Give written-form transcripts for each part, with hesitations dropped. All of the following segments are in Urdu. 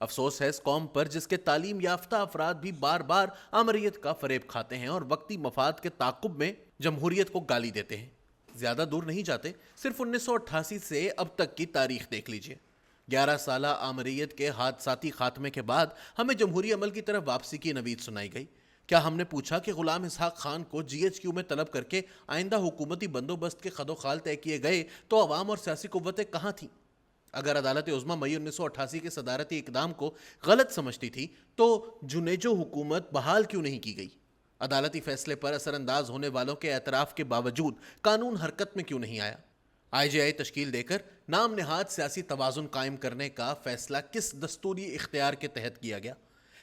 افسوس ہے اس قوم پر جس کے تعلیم یافتہ افراد بھی بار بار آمریت کا فریب کھاتے ہیں اور وقتی مفاد کے تعاقب میں جمہوریت کو گالی دیتے ہیں۔ زیادہ دور نہیں جاتے، صرف 1988 سے اب تک کی تاریخ دیکھ لیجئے۔ 11 سالہ آمریت کے حادثاتی خاتمے کے بعد ہمیں جمہوری عمل کی طرف واپسی کی نوید سنائی گئی۔ کیا ہم نے پوچھا کہ غلام اسحاق خان کو جی ایچ کیو میں طلب کر کے آئندہ حکومتی بندوبست کے خد و خال طے کیے گئے تو عوام اور سیاسی قوتیں کہاں تھیں؟ اگر عدالت عظمیٰ مئی 1988 کے صدارتی اقدام کو غلط سمجھتی تھی تو جنیجو حکومت بحال کیوں نہیں کی گئی؟ عدالتی فیصلے پر اثر انداز ہونے والوں کے اعتراف کے باوجود قانون حرکت میں کیوں نہیں آیا؟ آئی جے آئی تشکیل دے کر نام نہاد سیاسی توازن قائم کرنے کا فیصلہ کس دستوری اختیار کے تحت کیا گیا؟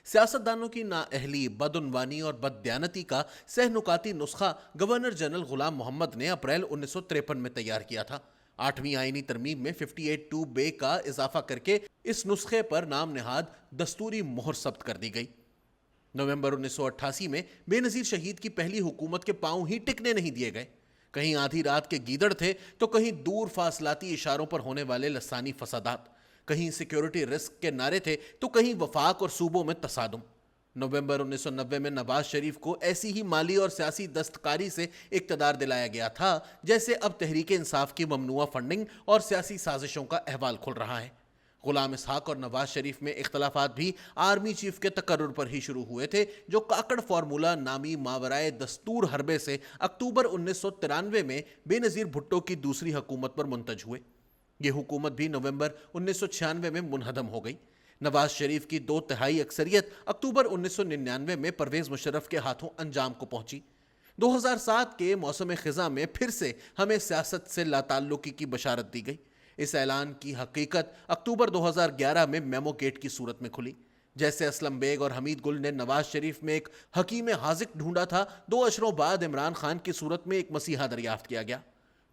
سیاستدانوں کی نااہلی، بدعنوانی اور بددیانتی کا سہ نکاتی نسخہ گورنر جنرل غلام محمد نے اپریل 1953 میں تیار کیا تھا۔ 8ویں آئینی ترمیم میں 58(2) بے کا اضافہ کر کے اس نسخے پر نام نہاد دستوری مہر ثبت کر دی گئی۔ نومبر 1988 میں بے نظیر شہید کی پہلی حکومت کے پاؤں ہی ٹکنے نہیں دیے گئے۔ کہیں آدھی رات کے گیدڑ تھے تو کہیں دور فاصلاتی اشاروں پر ہونے والے لسانی فسادات، کہیں سیکیورٹی رسک کے نعرے تھے تو کہیں وفاق اور صوبوں میں تصادم۔ نومبر 1990 میں نواز شریف کو ایسی ہی مالی اور سیاسی دستکاری سے اقتدار دلایا گیا تھا جیسے اب تحریک انصاف کی ممنوعہ فنڈنگ اور سیاسی سازشوں کا احوال کھل رہا ہے۔ غلام اسحاق اور نواز شریف میں اختلافات بھی آرمی چیف کے تقرر پر ہی شروع ہوئے تھے، جو کاکڑ فارمولہ نامی ماورائے دستور حربے سے اکتوبر 1993 میں بے نظیر بھٹو کی دوسری حکومت پر منتج ہوئے۔ یہ حکومت بھی نومبر 1996 میں منہدم ہو گئی۔ نواز شریف کی 2/3 اکثریت اکتوبر 1999 میں پرویز مشرف کے ہاتھوں انجام کو پہنچی۔ 2007 کے موسم خزاں میں پھر سے ہمیں سیاست سے لا تعلقی کی بشارت دی گئی۔ اس اعلان کی حقیقت اکتوبر 2011 میں میمو گیٹ کی صورت میں کھلی۔ جیسے اسلم بیگ اور حمید گل نے نواز شریف میں ایک حکیم حاذق ڈھونڈا تھا، 2 اشروں بعد عمران خان کی صورت میں ایک مسیحا دریافت کیا گیا۔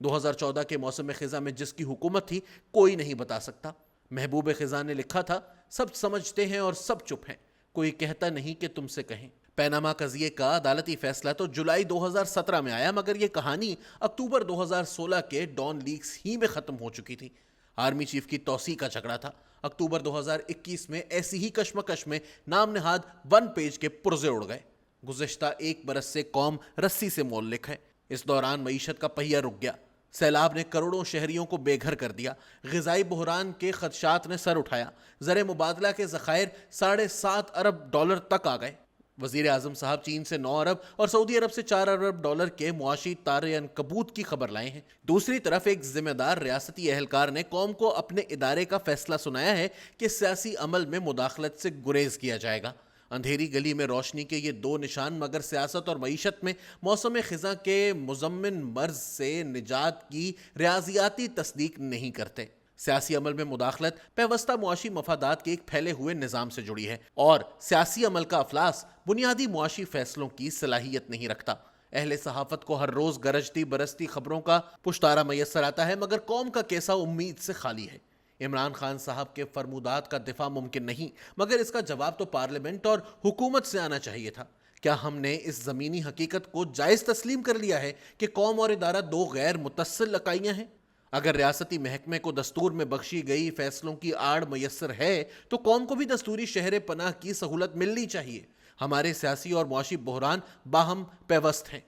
2014 کے موسم خزاں میں جس کی حکومت تھی کوئی نہیں بتا سکتا۔ محبوب خزاں نے لکھا تھا، سب سمجھتے ہیں اور سب چپ ہیں، کوئی کہتا نہیں کہ تم سے کہیں۔ پیناما قضیے کا عدالتی فیصلہ تو جولائی 2017 میں آیا، مگر یہ کہانی اکتوبر 2016 کے ڈان لیکس ہی میں ختم ہو چکی تھی۔ آرمی چیف کی توسیع کا جھگڑا تھا۔ اکتوبر 2021 میں ایسی ہی کشمکش میں نام نہاد 1 پیج کے پرزے اڑ گئے۔ گزشتہ 1 برس سے قوم رسی سے مولک ہے۔ اس دوران معیشت کا پہیہ رک گیا، سیلاب نے کروڑوں شہریوں کو بے گھر کر دیا، غذائی بحران کے خدشات نے سر اٹھایا، زر مبادلہ کے ذخائر $7.5 ارب تک آ گئے۔ وزیر اعظم صاحب چین سے 9 ارب اور سعودی عرب سے $4 ارب کے معاشی تارے عنکبوت کی خبر لائے ہیں۔ دوسری طرف ایک ذمہ دار ریاستی اہلکار نے قوم کو اپنے ادارے کا فیصلہ سنایا ہے کہ سیاسی عمل میں مداخلت سے گریز کیا جائے گا۔ اندھیری گلی میں روشنی کے یہ 2 نشان مگر سیاست اور معیشت میں موسم خزاں کے مزمن مرض سے نجات کی ریاضیاتی تصدیق نہیں کرتے۔ سیاسی عمل میں مداخلت پیوستہ معاشی مفادات کے ایک پھیلے ہوئے نظام سے جڑی ہے، اور سیاسی عمل کا افلاس بنیادی معاشی فیصلوں کی صلاحیت نہیں رکھتا۔ اہل صحافت کو ہر روز گرجتی برستی خبروں کا پشتارہ میسر آتا ہے، مگر قوم کا کیسا امید سے خالی ہے۔ عمران خان صاحب کے فرمودات کا دفاع ممکن نہیں، مگر اس کا جواب تو پارلیمنٹ اور حکومت سے آنا چاہیے تھا۔ کیا ہم نے اس زمینی حقیقت کو جائز تسلیم کر لیا ہے کہ قوم اور ادارہ 2 غیر متصل اکائیاں ہیں؟ اگر ریاستی محکمے کو دستور میں بخشی گئی فیصلوں کی آڑ میسر ہے تو قوم کو بھی دستوری شہر پناہ کی سہولت ملنی چاہیے۔ ہمارے سیاسی اور معاشی بحران باہم پیوست ہیں۔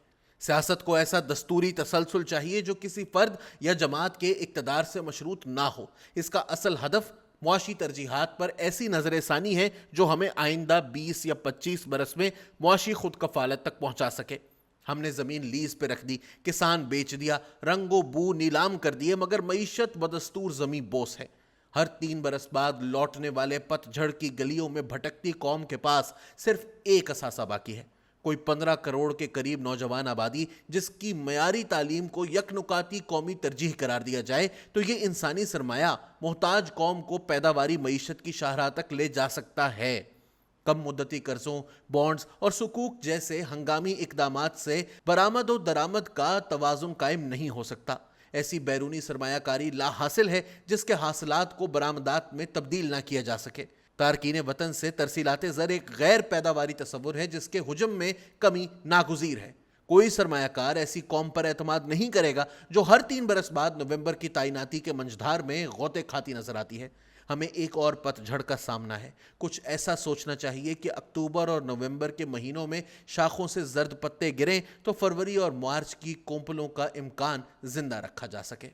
سیاست کو ایسا دستوری تسلسل چاہیے جو کسی فرد یا جماعت کے اقتدار سے مشروط نہ ہو۔ اس کا اصل ہدف معاشی ترجیحات پر ایسی نظر ثانی ہے جو ہمیں آئندہ 20 یا 25 برس میں معاشی خود کفالت تک پہنچا سکے۔ ہم نے زمین لیز پہ رکھ دی، کسان بیچ دیا، رنگ و بو نیلام کر دیے، مگر معیشت بدستور زمیں بوس ہے۔ ہر 3 برس بعد لوٹنے والے پت جھڑ کی گلیوں میں بھٹکتی قوم کے پاس صرف ایک اثاثہ باقی ہے، کوئی 15 کروڑ کے قریب نوجوان آبادی جس کی معیاری تعلیم کو یک نکاتی قومی ترجیح قرار دیا جائے تو یہ انسانی سرمایہ محتاج قوم کو پیداواری معیشت کی شاہراہ تک لے جا سکتا ہے۔ کم مدتی قرضوں، بانڈز اور سکوک جیسے ہنگامی اقدامات سے برآمد و درآمد کا توازن قائم نہیں ہو سکتا۔ ایسی بیرونی سرمایہ کاری لا حاصل ہے جس کے حاصلات کو برآمدات میں تبدیل نہ کیا جا سکے۔ تارکین وطن سے ترسیلات زر ایک غیر پیداواری تصور ہے جس کے حجم میں کمی ناگزیر ہے۔ کوئی سرمایہ کار ایسی قوم پر اعتماد نہیں کرے گا جو ہر 3 برس بعد نومبر کی تعیناتی کے منجدھار میں غوطے کھاتی نظر آتی ہے۔ ہمیں ایک اور پتجھڑ کا سامنا ہے. کچھ ایسا سوچنا چاہیے کہ اکتوبر اور نومبر کے مہینوں میں شاخوں سے زرد پتے گریں تو فروری اور مارچ کی کونپلوں کا امکان زندہ رکھا جا سکے.